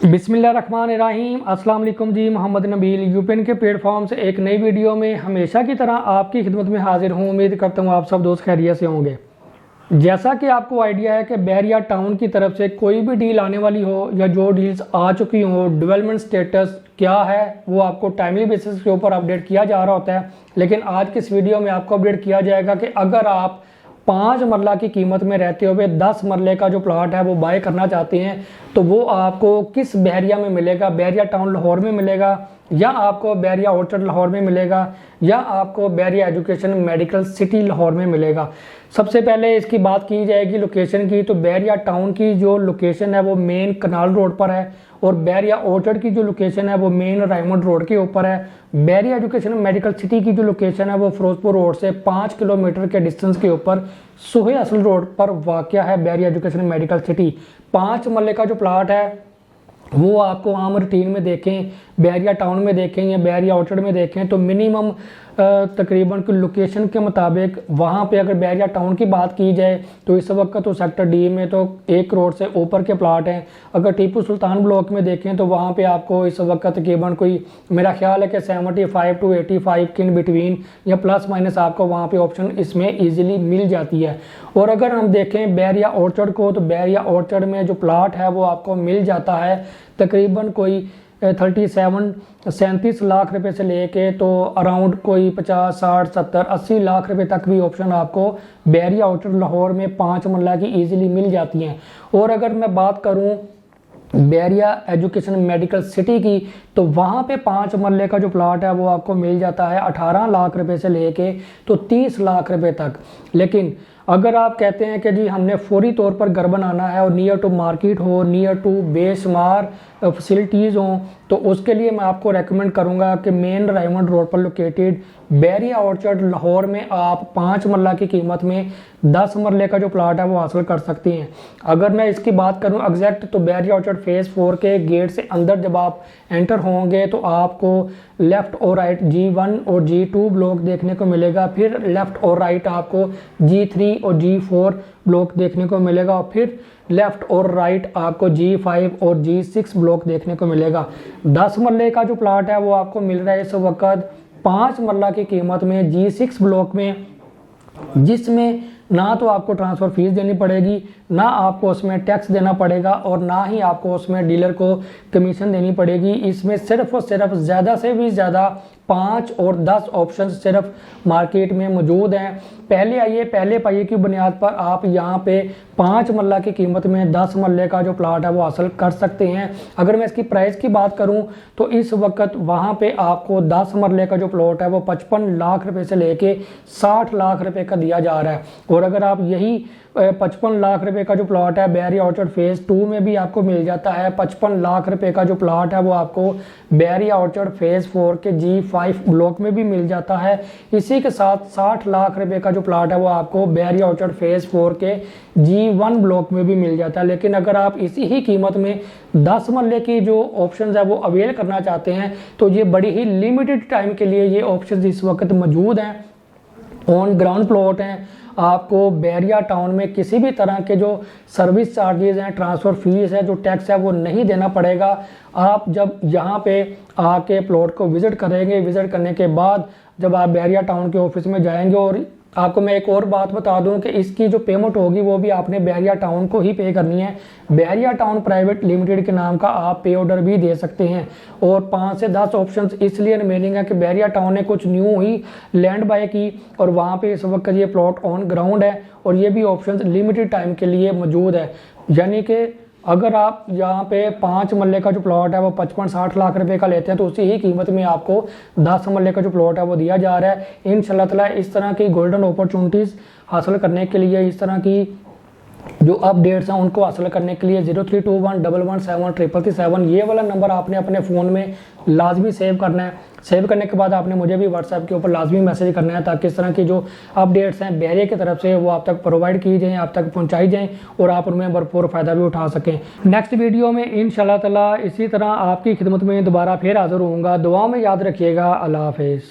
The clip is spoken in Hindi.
बिस्मिल्लाहिर्रहमानिर्रहीम अस्सलाम वालेकुम जी। मोहम्मद नबील यूपेन के प्लेटफॉर्म से एक नई वीडियो में हमेशा की तरह आपकी खिदमत में हाजिर हूँ। उम्मीद करता हूँ आप सब दोस्त खैरियत से होंगे। जैसा कि आपको आइडिया है कि बहरिया टाउन की तरफ से कोई भी डील आने वाली हो या जो डील्स आ चुकी हो, डेवलपमेंट स्टेटस क्या है वो आपको टाइमली बेसिस के ऊपर अपडेट किया जा रहा होता है। लेकिन आज की इस वीडियो में आपको अपडेट किया जाएगा कि अगर आप 5 मरला की कीमत में रहते हुए 10 मरले का जो प्लॉट है वो बाय करना चाहते हैं तो वो आपको किस बहरिया में मिलेगा। बहरिया टाउन लाहौर में मिलेगा या आपको बहरिया ऑर्चर्ड लाहौर में मिलेगा या आपको बहरिया एजुकेशन मेडिकल सिटी लाहौर में मिलेगा। सबसे पहले इसकी बात की जाएगी लोकेशन की, तो बहरिया टाउन की जो लोकेशन है वो मेन कनाल रोड पर है और बहरिया ऑर्चर्ड की जो लोकेशन है वो मेन रायमंड रोड के ऊपर है। बहरिया एजुकेशन मेडिकल सिटी की जो लोकेशन है वो फिरोजपुर रोड से 5 किलोमीटर के डिस्टेंस के ऊपर सुहे असल रोड पर वाक़या है बहरिया एजुकेशन मेडिकल सिटी। 5 मरले का जो प्लाट है वो आपको आम रूटीन में देखें, बहरिया टाउन में देखें या बहरिया ऑर्चर्ड में देखें तो मिनिमम तकरीबन की लोकेशन के मुताबिक वहाँ पे अगर बहरिया टाउन की बात की जाए तो इस वक्त तो सेक्टर डी में तो 1 करोड़ से ऊपर के प्लाट हैं। अगर टीपू सुल्तान ब्लॉक में देखें तो वहाँ पे आपको इस वक्त तकरीबन कोई मेरा ख्याल है कि 75 to 85 के इन बिटवीन या प्लस माइनस आपको वहाँ पे ऑप्शन इसमें ईजिली मिल जाती है। और अगर हम देखें बहरिया ऑर्चर्ड को तो बहरिया ऑर्चर्ड में जो प्लाट है वो आपको मिल जाता है तकरीबन कोई 37 लाख रुपए से लेके तो अराउंड कोई 50, 60, 70, 80 लाख रुपए तक भी ऑप्शन आपको बहरिया ऑर्चर्ड लाहौर में 5 मरला की इजीली मिल जाती हैं। और अगर मैं बात करूं बहरिया एजुकेशन मेडिकल सिटी की तो वहाँ पे 5 मरले का जो प्लाट है वो आपको मिल जाता है 18 लाख रुपए से लेके तो 30 लाख रुपए तक। लेकिन अगर आप कहते हैं कि जी हमने फौरी तौर पर घर बनाना है और नियर टू मार्केट हो, नियर टू बेशुमार फैसिलिटीज़ हों तो उसके लिए मैं आपको रेकमेंड करूंगा कि मेन रायमंड रोड पर लोकेटेड बहरिया ऑर्चर्ड लाहौर में आप 5 मरला की कीमत में 10 मरले का जो प्लाट है वो हासिल कर सकती हैं। अगर मैं इसकी बात करूं एग्जैक्ट तो बहरिया ऑर्चर्ड फेज़ 4 के गेट से अंदर जब आप एंटर होंगे तो आपको लेफ़्ट और राइट G1 और G2 ब्लॉक देखने को मिलेगा, फिर लेफ़्ट और राइट आपको G3 और G4 ब्लॉक देखने को मिलेगा और फिर लेफ़्ट और राइट आपको G5 और G6 ब्लॉक देखने को मिलेगा। 10 मरले का जो प्लाट है वो आपको मिल रहा है इस वक्त 5 मरला की कीमत में G6 ब्लॉक में, जिसमें ना तो आपको ट्रांसफ़र फीस देनी पड़ेगी, ना आपको उसमें टैक्स देना पड़ेगा और ना ही आपको उसमें डीलर को कमीशन देनी पड़ेगी। इसमें सिर्फ और सिर्फ ज़्यादा से भी ज़्यादा 5 और 10 ऑप्शन सिर्फ मार्केट में मौजूद हैं। पहले आइए पहले पाइए की बुनियाद पर आप यहाँ पे 5 मरला की कीमत में 10 मरले का जो प्लाट है वो हासिल कर सकते हैं। अगर मैं इसकी प्राइस की बात करूँ तो इस वक्त वहाँ पे आपको 10 मरले का जो प्लॉट है वो 55 लाख रुपए से लेके 60 लाख रुपए का दिया जा रहा है। और अगर आप यही 55 लाख रुपए का जो प्लॉट है बहरिया ऑर्चर्ड फेज़ 2 में भी आपको मिल जाता है। 55 लाख रुपए का जो प्लॉट है वो आपको बहरिया ऑर्चर्ड फेज़ 4 के G5 ब्लॉक में भी मिल जाता है। इसी के साथ 60 लाख रुपए का जो प्लॉट है वो आपको बहरिया ऑर्चर्ड फेज़ 4 के G1 ब्लॉक में भी मिल जाता है। लेकिन अगर आप इसी ही कीमत में 10 मरले की जो ऑप्शन है वो अवेल करना चाहते हैं तो ये बड़ी ही लिमिटेड टाइम के लिए ये ऑप्शन इस वक्त मौजूद हैं। ऑन ग्राउंड प्लॉट हैं, आपको बहरिया टाउन में किसी भी तरह के जो सर्विस चार्जेस हैं, ट्रांसफ़र फीस है, जो टैक्स है वो नहीं देना पड़ेगा। आप जब यहाँ पे आके प्लॉट को विज़िट करेंगे, विज़िट करने के बाद जब आप बहरिया टाउन के ऑफिस में जाएंगे, और आपको मैं एक और बात बता दूं कि इसकी जो पेमेंट होगी वो भी आपने बहरिया टाउन को ही पे करनी है। बहरिया टाउन प्राइवेट लिमिटेड के नाम का आप पे ऑर्डर भी दे सकते हैं। और 5 से 10 ऑप्शंस इसलिए रिमेनिंग है कि बहरिया टाउन ने कुछ न्यू ही लैंड बाय की और वहाँ पे इस वक्त ये प्लॉट ऑन ग्राउंड है और ये भी ऑप्शंस लिमिटेड टाइम के लिए मौजूद है। यानी कि अगर आप यहाँ पे 5 मरले का जो प्लॉट है वो 55-60 लाख रुपए का लेते हैं तो उसी ही कीमत में आपको 10 मरले का जो प्लॉट है वो दिया जा रहा है। इंशाल्लाह ताला इस तरह की गोल्डन अपॉर्चुनिटीज़ हासिल करने के लिए, इस तरह की जो अपडेट्स हैं उनको हासिल करने के लिए 0321117337 ये वाला नंबर आपने अपने फ़ोन में लाजमी सेव करना है। सेव करने के बाद आपने मुझे भी व्हाट्सएप के ऊपर लाजमी मैसेज करना है ताकि इस तरह की जो अपडेट्स हैं बहरिया की तरफ से वो आप तक प्रोवाइड की जाएँ, आप तक पहुंचाई जाएँ और आप उनमें भरपूर फ़ायदा भी उठा सकें। नेक्स्ट वीडियो में इंशाल्लाह ताला इसी तरह आपकी खिदमत में दोबारा फिर हाज़िर होऊंगा। दुआ में याद रखिएगा। अल्लाह हाफ़िज़।